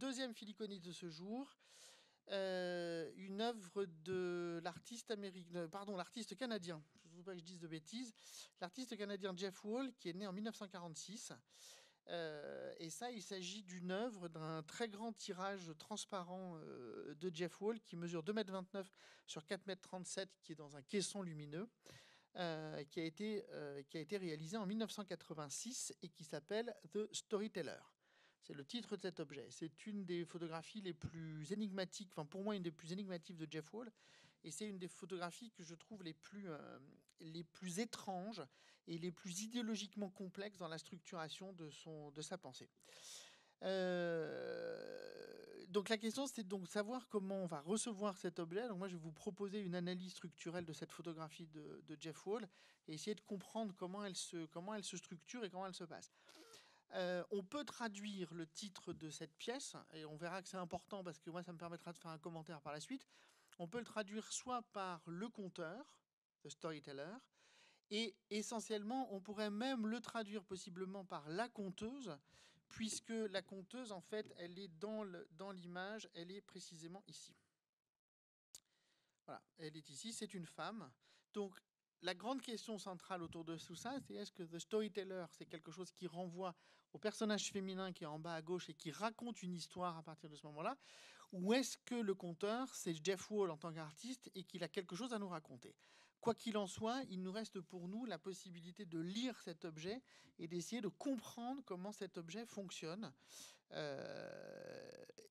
deuxième Filiconi de ce jour, une œuvre de l'artiste l'artiste canadien, je ne veux pas que je dise de bêtises, l'artiste canadien Jeff Wall, qui est né en 1946. Et ça, il s'agit d'une œuvre d'un très grand tirage transparent de Jeff Wall qui mesure 2,29 m sur 4,37 m, qui est dans un caisson lumineux, qui a été réalisé en 1986 et qui s'appelle The Storyteller. C'est le titre de cet objet. C'est une des photographies les plus énigmatiques, enfin pour moi une des plus énigmatiques de Jeff Wall, et c'est une des photographies que je trouve les plus étranges et les plus idéologiquement complexes dans la structuration de sa pensée. Donc la question, c'est donc savoir comment on va recevoir cet objet. Donc moi, je vais vous proposer une analyse structurelle de cette photographie de Jeff Wall et essayer de comprendre comment elle se structure et comment elle se passe. On peut traduire le titre de cette pièce, et on verra que c'est important parce que moi, ça me permettra de faire un commentaire par la suite. On peut le traduire soit par le conteur, the storyteller, et essentiellement, on pourrait même le traduire possiblement par la conteuse, puisque la conteuse, en fait, elle est dans l'image, elle est précisément ici. Voilà, elle est ici, c'est une femme. Donc, la grande question centrale autour de tout ça, c'est est-ce que The Storyteller, c'est quelque chose qui renvoie au personnage féminin qui est en bas à gauche et qui raconte une histoire à partir de ce moment-là, ou est-ce que le conteur, c'est Jeff Wall en tant qu'artiste et qu'il a quelque chose à nous raconter? Quoi qu'il en soit, il nous reste pour nous la possibilité de lire cet objet et d'essayer de comprendre comment cet objet fonctionne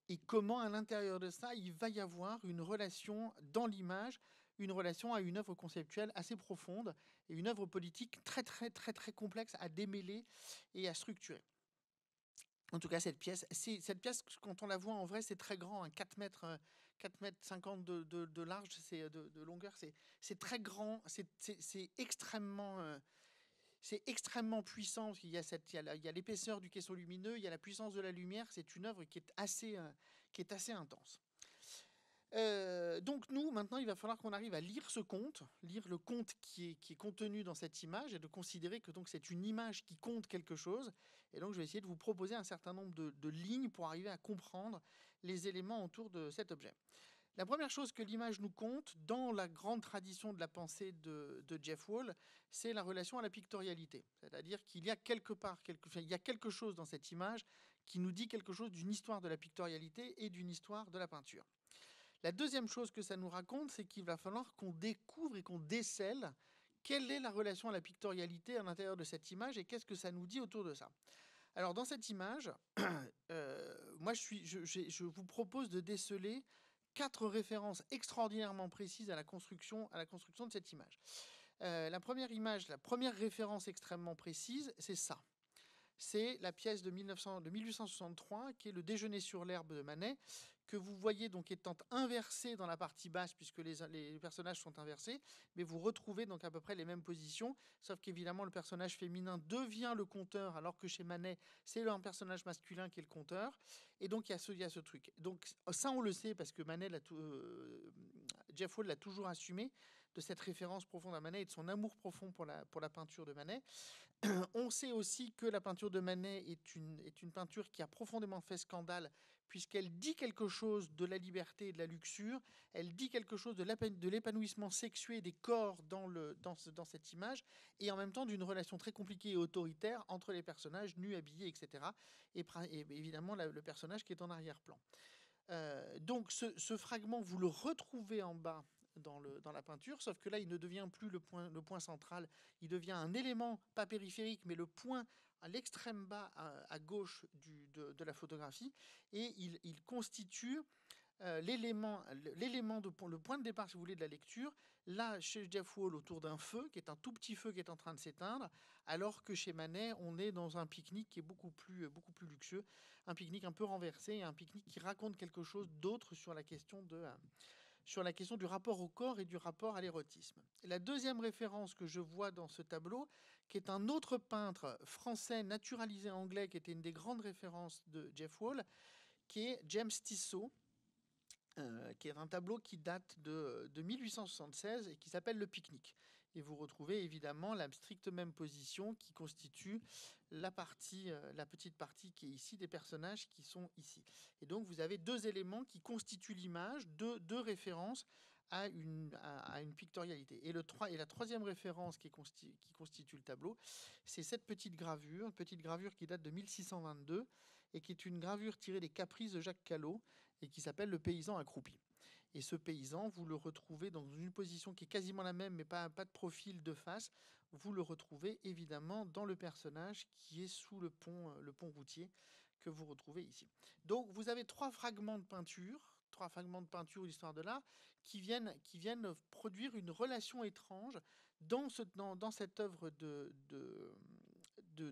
et comment à l'intérieur de ça, il va y avoir une relation dans l'image, une relation à une œuvre conceptuelle assez profonde et une œuvre politique très très très très complexe à démêler et à structurer. En tout cas, cette pièce, quand on la voit en vrai, c'est très grand, hein, 4 mètres 50 de large, de longueur, c'est très grand, c'est extrêmement puissant, parce qu'il y a l'épaisseur du caisson lumineux, il y a la puissance de la lumière, c'est une œuvre qui est assez intense. Donc nous, maintenant, il va falloir qu'on arrive à lire ce conte, lire le conte qui est contenu dans cette image, et de considérer que donc c'est une image qui compte quelque chose. Et donc je vais essayer de vous proposer un certain nombre de lignes pour arriver à comprendre les éléments autour de cet objet. La première chose que l'image nous compte, dans la grande tradition de la pensée de Jeff Wall, c'est la relation à la pictorialité. C'est-à-dire qu'il y a il y a quelque chose dans cette image qui nous dit quelque chose d'une histoire de la pictorialité et d'une histoire de la peinture. La deuxième chose que ça nous raconte, c'est qu'il va falloir qu'on découvre et qu'on décèle quelle est la relation à la pictorialité à l'intérieur de cette image et qu'est-ce que ça nous dit autour de ça. Alors dans cette image, moi je vous propose de déceler 4 références extraordinairement précises à la construction de cette image. La première référence extrêmement précise, c'est ça. C'est la pièce de 1863, qui est le Déjeuner sur l'herbe de Manet, que vous voyez donc étant inversé dans la partie basse, puisque les personnages sont inversés, mais vous retrouvez donc à peu près les mêmes positions, sauf qu'évidemment le personnage féminin devient le conteur, alors que chez Manet, c'est un personnage masculin qui est le conteur, et donc il y a ce truc. Donc ça, on le sait, parce que Jeff Wall l'a toujours assumé, de cette référence profonde à Manet et de son amour profond pour la peinture de Manet. On sait aussi que la peinture de Manet est une peinture qui a profondément fait scandale, puisqu'elle dit quelque chose de la liberté et de la luxure, elle dit quelque chose de l'épanouissement sexué des corps dans cette image, et en même temps d'une relation très compliquée et autoritaire entre les personnages nus, habillés, etc. Et évidemment le personnage qui est en arrière-plan. Donc ce fragment, vous le retrouvez en bas dans la peinture, sauf que là, il ne devient plus le point central, il devient un élément, pas périphérique, mais le point à l'extrême bas à gauche de la photographie, et il constitue le point de départ, si vous voulez, de la lecture. Là, chez Jeff Wall, autour d'un feu, qui est un tout petit feu qui est en train de s'éteindre, alors que chez Manet, on est dans un pique-nique qui est beaucoup plus luxueux, un pique-nique un peu renversé, un pique-nique qui raconte quelque chose d'autre sur la question du rapport au corps et du rapport à l'érotisme. La deuxième référence que je vois dans ce tableau, qui est un autre peintre français naturalisé anglais, qui était une des grandes références de Jeff Wall, qui est James Tissot, qui est un tableau qui date de 1876 et qui s'appelle Le Pique-nique. Et vous retrouvez évidemment la stricte même position qui constitue la petite partie qui est ici, des personnages qui sont ici. Et donc vous avez deux éléments qui constituent l'image, deux références à une pictorialité. Et la troisième référence qui constitue le tableau, c'est cette petite gravure qui date de 1622 et qui est une gravure tirée des Caprices de Jacques Callot et qui s'appelle Le paysan accroupi. Et ce paysan, vous le retrouvez dans une position qui est quasiment la même, mais pas de profil de face. Vous le retrouvez évidemment dans le personnage qui est sous le pont routier que vous retrouvez ici. Donc vous avez trois fragments de peinture de l'histoire de l'art qui viennent produire une relation étrange dans cette œuvre de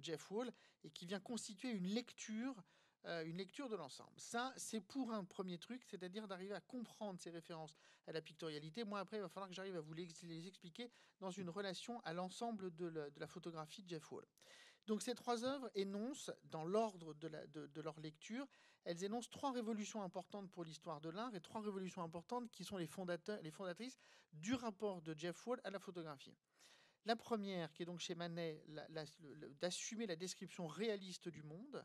Jeff Wall et qui vient constituer une lecture de l'ensemble. Ça, c'est pour un premier truc, c'est-à-dire d'arriver à comprendre ces références à la pictorialité. Moi, après, il va falloir que j'arrive à vous les expliquer dans une relation à l'ensemble de la photographie de Jeff Wall. Donc ces trois œuvres énoncent, dans l'ordre de leur lecture, elles énoncent trois révolutions importantes pour l'histoire de l'art et trois révolutions importantes qui sont les fondatrices du rapport de Jeff Wall à la photographie. La première, qui est donc chez Manet, d'assumer la description réaliste du monde.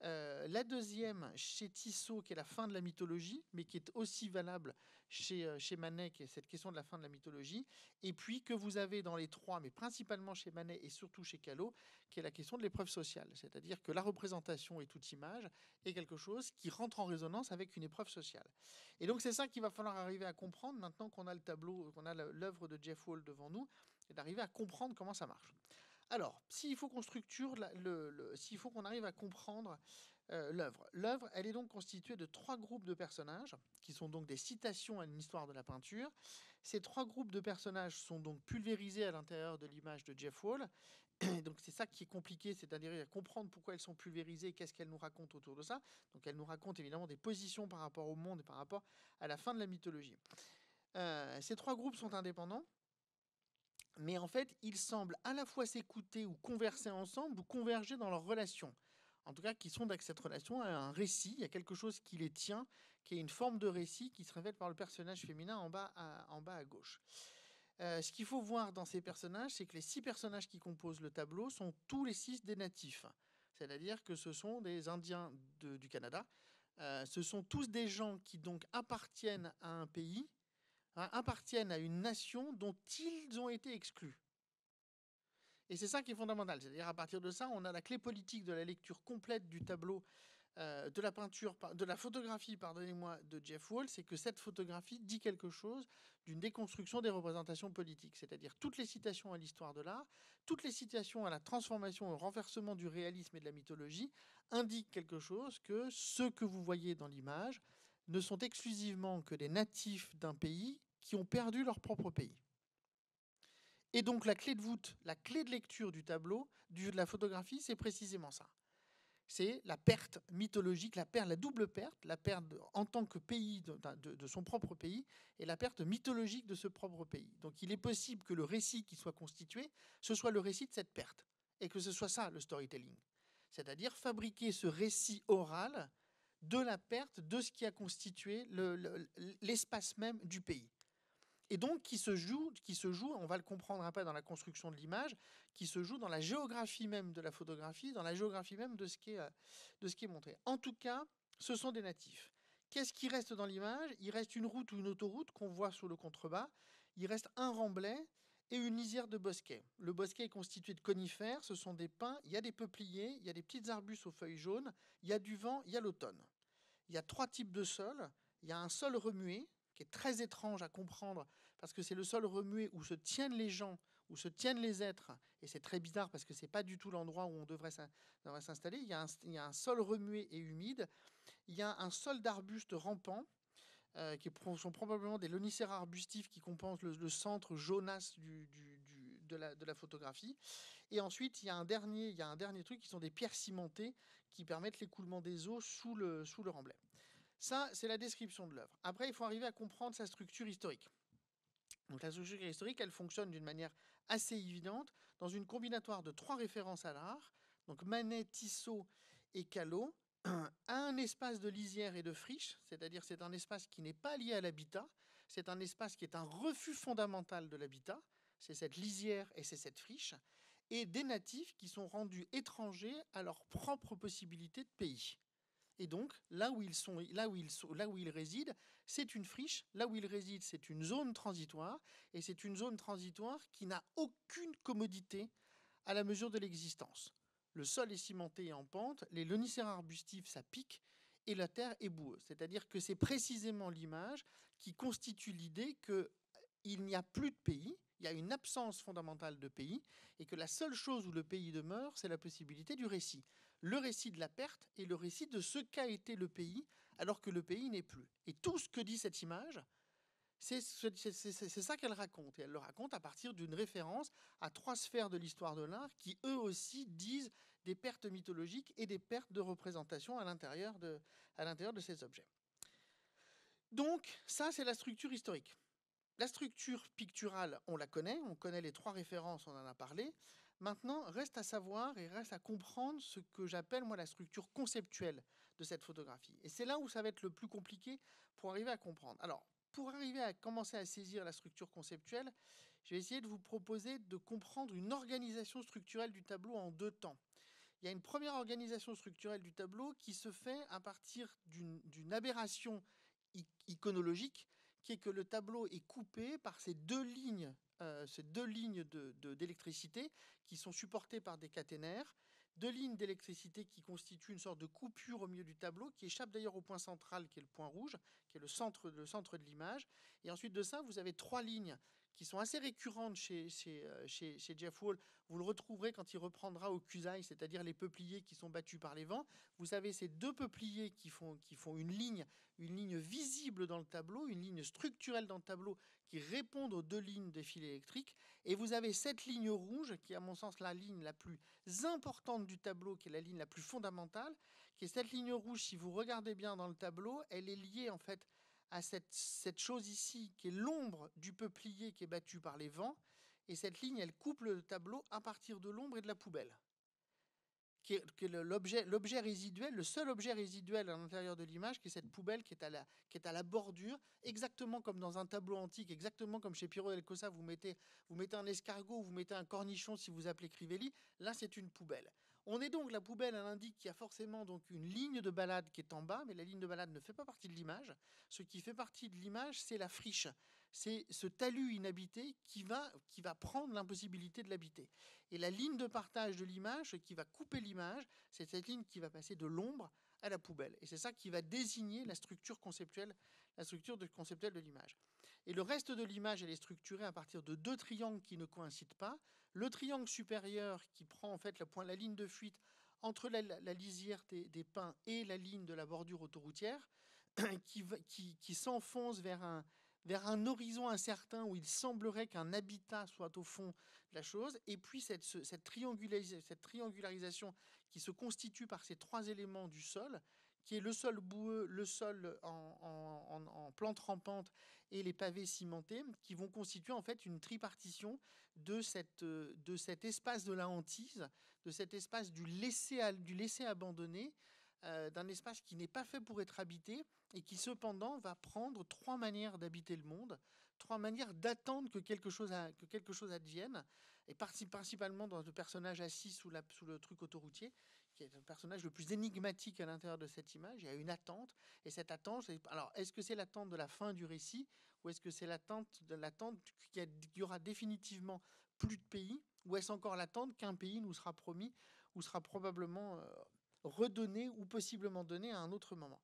La deuxième, chez Tissot, qui est la fin de la mythologie, mais qui est aussi valable chez Manet, qui est cette question de la fin de la mythologie. Et puis que vous avez dans les trois, mais principalement chez Manet et surtout chez Callot, qui est la question de l'épreuve sociale. C'est-à-dire que la représentation et toute image est quelque chose qui rentre en résonance avec une épreuve sociale. Et donc c'est ça qu'il va falloir arriver à comprendre maintenant qu'on a le tableau, qu'on a l'œuvre de Jeff Wall devant nous, et d'arriver à comprendre comment ça marche. Alors, s'il faut qu'on structure, s'il faut qu'on arrive à comprendre l'œuvre, elle est donc constituée de trois groupes de personnages, qui sont donc des citations à une histoire de la peinture. Ces trois groupes de personnages sont donc pulvérisés à l'intérieur de l'image de Jeff Wall. Donc c'est ça qui est compliqué, c'est-à-dire comprendre pourquoi elles sont pulvérisées et qu'est-ce qu'elles nous racontent autour de ça. Donc elles nous racontent évidemment des positions par rapport au monde et par rapport à la fin de la mythologie. Ces trois groupes sont indépendants. Mais en fait, ils semblent à la fois s'écouter ou converser ensemble ou converger dans leurs relations. En tout cas, qui sont dans cette relation à un récit, il y a quelque chose qui les tient, qui est une forme de récit qui se révèle par le personnage féminin en bas à gauche. Ce qu'il faut voir dans ces personnages, c'est que les 6 personnages qui composent le tableau sont tous les 6 des natifs. C'est-à-dire que ce sont des Indiens du Canada. Ce sont tous des gens qui donc appartiennent à un pays, appartiennent à une nation dont ils ont été exclus. Et c'est ça qui est fondamental. C'est-à-dire, à partir de ça, on a la clé politique de la lecture complète du tableau, de la peinture, de la photographie, pardonnez-moi, de Jeff Wall, c'est que cette photographie dit quelque chose d'une déconstruction des représentations politiques. C'est-à-dire toutes les citations à l'histoire de l'art, toutes les citations à la transformation, au renversement du réalisme et de la mythologie indiquent quelque chose, que ceux que vous voyez dans l'image ne sont exclusivement que des natifs d'un pays qui ont perdu leur propre pays. Et donc la clé de voûte, la clé de lecture du tableau, de la photographie, c'est précisément ça. C'est la perte mythologique, la double perte, la perte en tant que pays de son propre pays et la perte mythologique de ce propre pays. Donc il est possible que le récit qui soit constitué, ce soit le récit de cette perte et que ce soit ça le storytelling. C'est-à-dire fabriquer ce récit oral de la perte de ce qui a constitué l'espace même du pays. Et donc qui se joue, on va le comprendre un peu dans la construction de l'image, qui se joue dans la géographie même de la photographie, dans la géographie même de ce qui est montré. En tout cas, ce sont des natifs. Qu'est-ce qui reste dans l'image? Il reste une route ou une autoroute qu'on voit sur le contrebas. Il reste un remblai et une lisière de bosquets. Le bosquet est constitué de conifères, ce sont des pins, il y a des peupliers, il y a des petites arbustes aux feuilles jaunes, il y a du vent, il y a l'automne. Il y a 3 types de sols. Il y a un sol remué, qui est très étrange à comprendre, parce que c'est le sol remué où se tiennent les gens, où se tiennent les êtres, et c'est très bizarre parce que ce n'est pas du tout l'endroit où on devrait s'installer. Il y a un sol remué et humide. Il y a un sol d'arbustes rampants, qui sont probablement des lonicères arbustifs qui compensent le centre jaunasse de la photographie. Et ensuite, il y a un dernier truc qui sont des pierres cimentées qui permettent l'écoulement des eaux sous le remblai. Ça, c'est la description de l'œuvre. Après, il faut arriver à comprendre sa structure historique. Donc la structure historique, elle fonctionne d'une manière assez évidente dans une combinatoire de 3 références à l'art, donc Manet, Tissot et Callot, à un espace de lisière et de friche, c'est-à-dire c'est un espace qui n'est pas lié à l'habitat, c'est un espace qui est un refus fondamental de l'habitat, c'est cette lisière et c'est cette friche, et des natifs qui sont rendus étrangers à leur propre possibilité de pays. Et donc, là où ils résident, c'est une friche. Là où ils résident, c'est une zone transitoire. Et c'est une zone transitoire qui n'a aucune commodité à la mesure de l'existence. Le sol est cimenté et en pente, les lonicères arbustifs, ça pique, et la terre est boueuse. C'est-à-dire que c'est précisément l'image qui constitue l'idée qu'il n'y a plus de pays, il y a une absence fondamentale de pays, et que la seule chose où le pays demeure, c'est la possibilité du récit. Le récit de la perte et le récit de ce qu'a été le pays, alors que le pays n'est plus. Et tout ce que dit cette image, c'est ça qu'elle raconte. Et elle le raconte à partir d'une référence à 3 sphères de l'histoire de l'art qui, eux aussi, disent des pertes mythologiques et des pertes de représentation à l'intérieur de ces objets. Donc, ça, c'est la structure historique. La structure picturale, on la connaît, on connaît les 3 références, on en a parlé. Maintenant, reste à savoir et reste à comprendre ce que j'appelle, moi, la structure conceptuelle de cette photographie. Et c'est là où ça va être le plus compliqué pour arriver à comprendre. Alors, pour arriver à commencer à saisir la structure conceptuelle, je vais essayer de vous proposer de comprendre une organisation structurelle du tableau en 2 temps. Il y a une première organisation structurelle du tableau qui se fait à partir d'une aberration iconologique, qui est que le tableau est coupé par ces deux lignes d'électricité qui sont supportées par des caténaires, 2 lignes d'électricité qui constituent une sorte de coupure au milieu du tableau, qui échappe d'ailleurs au point central, qui est le point rouge, qui est le centre de l'image. Et ensuite de ça, vous avez 3 lignes qui sont assez récurrentes chez Jeff Wall. Vous le retrouverez quand il reprendra au Kusai, c'est-à-dire les peupliers qui sont battus par les vents. Vous avez ces 2 peupliers qui font une ligne visible dans le tableau, une ligne structurelle dans le tableau qui répond aux 2 lignes des fils électriques. Et vous avez cette ligne rouge, qui est à mon sens la ligne la plus importante du tableau, qui est la ligne la plus fondamentale, qui est cette ligne rouge. Si vous regardez bien dans le tableau, elle est liée en fait à cette chose ici, qui est l'ombre du peuplier qui est battu par les vents. Et cette ligne, elle coupe le tableau à partir de l'ombre et de la poubelle, qui est l'objet résiduel, le seul objet résiduel à l'intérieur de l'image, qui est cette poubelle qui est à la bordure, exactement comme dans un tableau antique, exactement comme chez Piero del Cosa, vous mettez un escargot, vous mettez un cornichon si vous appelez Crivelli, là c'est une poubelle. On est donc, la poubelle, elle indique qu'il y a forcément donc une ligne de balade qui est en bas, mais la ligne de balade ne fait pas partie de l'image. Ce qui fait partie de l'image, c'est la friche. C'est ce talus inhabité qui va prendre l'impossibilité de l'habiter. Et la ligne de partage de l'image, ce qui va couper l'image, c'est cette ligne qui va passer de l'ombre à la poubelle. Et c'est ça qui va désigner la structure conceptuelle de l'image. Et le reste de l'image, elle est structurée à partir de 2 triangles qui ne coïncident pas. Le triangle supérieur qui prend en fait la ligne de fuite entre la lisière des pins et la ligne de la bordure autoroutière, qui s'enfonce vers un horizon incertain où il semblerait qu'un habitat soit au fond de la chose, et puis cette triangularisation qui se constitue par ces 3 éléments du sol, qui est le sol boueux, le sol en plante rampante et les pavés cimentés, qui vont constituer en fait une tripartition de cet espace de la hantise, de cet espace du laisser abandonné, d'un espace qui n'est pas fait pour être habité et qui cependant va prendre 3 manières d'habiter le monde, 3 manières d'attendre que quelque chose advienne, et principalement dans le personnage assis sous le truc autoroutier, qui est le personnage le plus énigmatique à l'intérieur de cette image. Il y a une attente, et cette attente, alors est-ce que c'est l'attente de la fin du récit, ou est-ce que c'est l'attente qu'il y aura définitivement plus de pays, ou est-ce encore l'attente qu'un pays nous sera promis, ou sera probablement redonné, ou possiblement donné à un autre moment.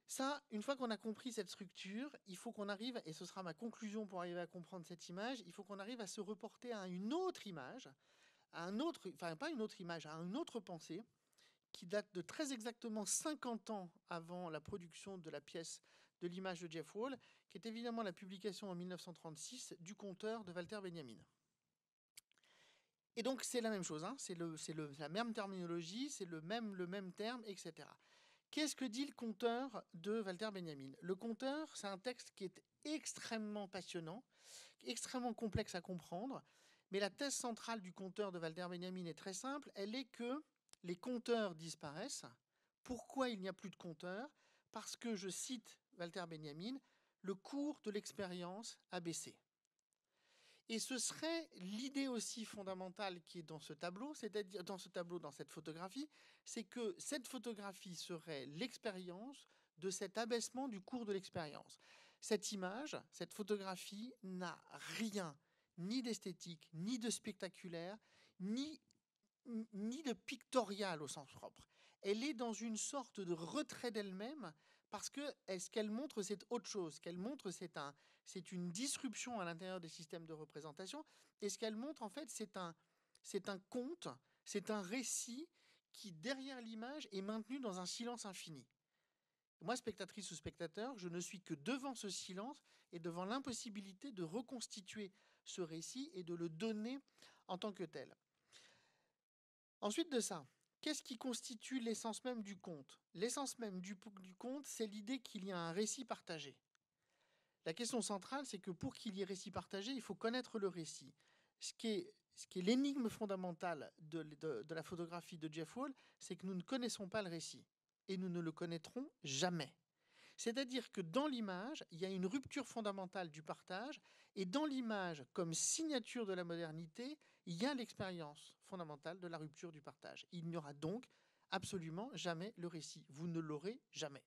Ça, une fois qu'on a compris cette structure, il faut qu'on arrive, et ce sera ma conclusion pour arriver à comprendre cette image, il faut qu'on arrive à se reporter à une autre image, à une autre pensée, qui date de très exactement 50 ans avant la production de la pièce de l'image de Jeff Wall, qui est évidemment la publication en 1936 du conteur de Walter Benjamin. Et donc c'est la même chose, hein, c'est la même terminologie, c'est le même terme, etc. Qu'est-ce que dit le conteur de Walter Benjamin? Le conteur, c'est un texte qui est extrêmement passionnant, extrêmement complexe à comprendre, mais la thèse centrale du conteur de Walter Benjamin est très simple, elle est que les conteurs disparaissent. Pourquoi il n'y a plus de conteurs? Parce que, je cite Walter Benjamin, le cours de l'expérience a baissé. Et ce serait l'idée aussi fondamentale qui est dans ce tableau, c'est-à-dire dans cette photographie, c'est que cette photographie serait l'expérience de cet abaissement du cours de l'expérience. Cette image, cette photographie n'a rien, ni d'esthétique, ni de spectaculaire, ni de pictorial au sens propre. Elle est dans une sorte de retrait d'elle-même parce que ce qu'elle montre, c'est autre chose. Ce qu'elle montre, c'est une disruption à l'intérieur des systèmes de représentation. Et ce qu'elle montre, en fait, c'est un conte, c'est un récit qui, derrière l'image, est maintenu dans un silence infini. Moi, spectatrice ou spectateur, je ne suis que devant ce silence et devant l'impossibilité de reconstituer ce récit et de le donner en tant que tel. Ensuite de ça, qu'est-ce qui constitue l'essence même du conte? L'essence même du conte, c'est l'idée qu'il y a un récit partagé. La question centrale, c'est que pour qu'il y ait récit partagé, il faut connaître le récit. Ce qui est l'énigme fondamentale de la photographie de Jeff Wall, c'est que nous ne connaissons pas le récit. Et nous ne le connaîtrons jamais. C'est-à-dire que dans l'image, il y a une rupture fondamentale du partage, et dans l'image, comme signature de la modernité, il y a l'expérience fondamentale de la rupture du partage. Il n'y aura donc absolument jamais le récit. Vous ne l'aurez jamais.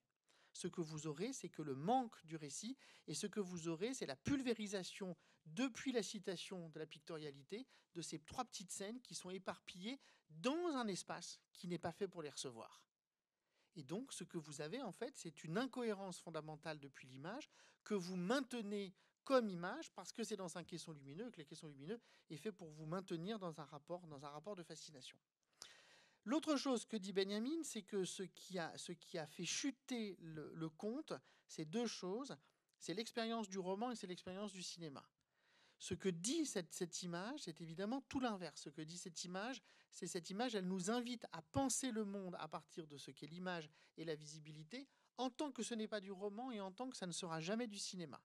Ce que vous aurez, c'est que le manque du récit, et ce que vous aurez, c'est la pulvérisation, depuis la citation de la pictorialité, de ces trois petites scènes qui sont éparpillées dans un espace qui n'est pas fait pour les recevoir. Et donc, ce que vous avez, en fait, c'est une incohérence fondamentale depuis l'image que vous maintenez comme image parce que c'est dans un caisson lumineux et que le caisson lumineux est fait pour vous maintenir dans un rapport de fascination. L'autre chose que dit Benjamin, c'est que ce qui a fait chuter le conte, c'est deux choses. C'est l'expérience du roman et c'est l'expérience du cinéma. Ce que dit cette image, c'est évidemment tout l'inverse. Ce que dit cette image, c'est cette image, elle nous invite à penser le monde à partir de ce qu'est l'image et la visibilité, en tant que ce n'est pas du roman et en tant que ça ne sera jamais du cinéma.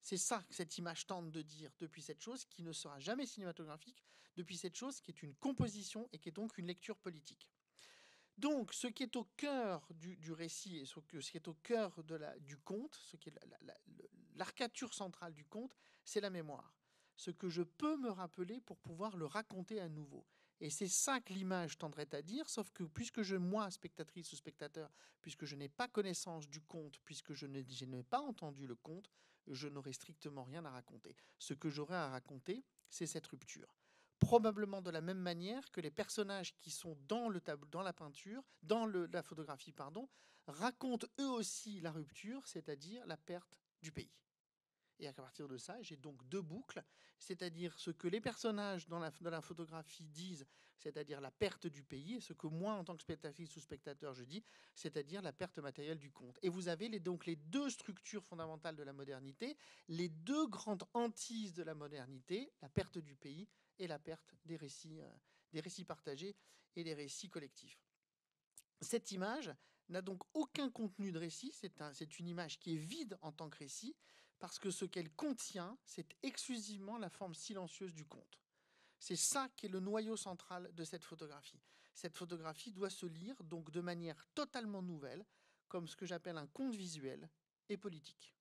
C'est ça que cette image tente de dire depuis cette chose qui ne sera jamais cinématographique, depuis cette chose qui est une composition et qui est donc une lecture politique. Donc, ce qui est au cœur du récit et ce qui est au cœur du conte, ce qui est l'arcature centrale du conte, c'est la mémoire. Ce que je peux me rappeler pour pouvoir le raconter à nouveau. Et c'est ça que l'image tendrait à dire, sauf que puisque moi, spectatrice ou spectateur, puisque je n'ai pas connaissance du conte, puisque je n'ai pas entendu le conte, je n'aurai strictement rien à raconter. Ce que j'aurai à raconter, c'est cette rupture. Probablement de la même manière que les personnages qui sont dans le tableau, dans la peinture, la photographie, racontent eux aussi la rupture, c'est-à-dire la perte du pays. Et à partir de ça, j'ai donc deux boucles, c'est-à-dire ce que les personnages dans la photographie disent, c'est-à-dire la perte du pays, et ce que moi, en tant que spectatrice ou spectateur, je dis, c'est-à-dire la perte matérielle du conte. Et vous avez donc les deux structures fondamentales de la modernité, les deux grandes hantises de la modernité, la perte du pays et la perte des récits partagés et des récits collectifs. Cette image n'a donc aucun contenu de récit, c'est une image qui est vide en tant que récit, parce que ce qu'elle contient, c'est exclusivement la forme silencieuse du conte. C'est ça qui est le noyau central de cette photographie. Cette photographie doit se lire donc de manière totalement nouvelle, comme ce que j'appelle un conte visuel et politique.